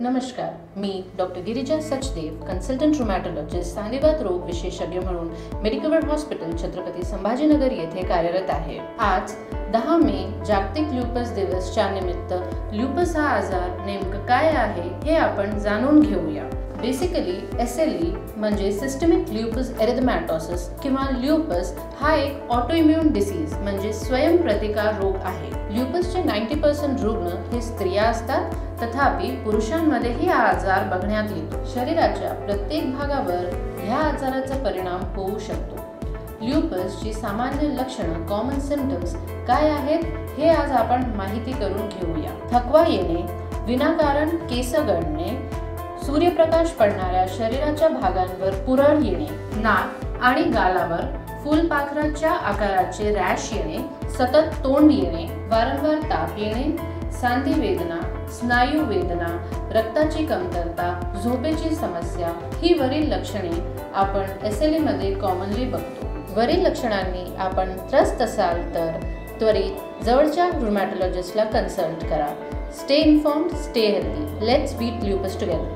नमस्कार, मी doctor Girija Sachdev, consultant रुमॅटॉलॉजिस्ट, सांधिवात रोग विशेषज्ञ म्हणून मेडिकवर हॉस्पिटल छत्रपती संभाजीनगर येथे कार्यरत आहे। आज 10 मे जागतिक ल्युपस दिवसच्या निमित्त ल्युपस हा आजार नेमकं काय आहे हे आपण जाणून घेऊया। बेसिकली SLE म्हणजे सिस्टमिक ल्युपस एरिथेमॅटोसिस किंवा ल्युपस हा एक ऑटोइम्यून डिसीज म्हणजे स्वयंप्रतिकार रोग आहे। ल्युपसचे 90% रुग्ण हे स्त्रिया असतात, तथापि पुरुषांमध्येही हा आजार बघण्यात येतो। शरीराच्या प्रत्येक भागावर ह्या आजाराचा परिणाम होऊ शकतो। ल्युपसची सामान्य लक्षणं कॉमन सिम्पटम्स काय आहेत हे आज आपण माहिती करून घेऊया। थकवा येणे, विनाकारण केस गळणे, सूर्यप्रकाश पडणाऱ्या शरीराच्या भागांवर पुरळ येणे, नाक आणि गालावर फुलपाखराच्या आकाराचे रॅश येणे, सतत तोंड येणे, वारंवार ताप येणे, सांधी वेदना, स्नायू वेदना, रक्ताची कमतरता, झोपेची समस्या ही वरील लक्षणे आपण SLE मध्ये कॉमनली बघतो। वरील लक्षणांनी आपण त्रस्त असाल तर त्वरित जवळच्या रुमॅटॉलॉजिस्टला कन्सल्ट करा। Stay informed, stay healthy. Let's beat lupus together.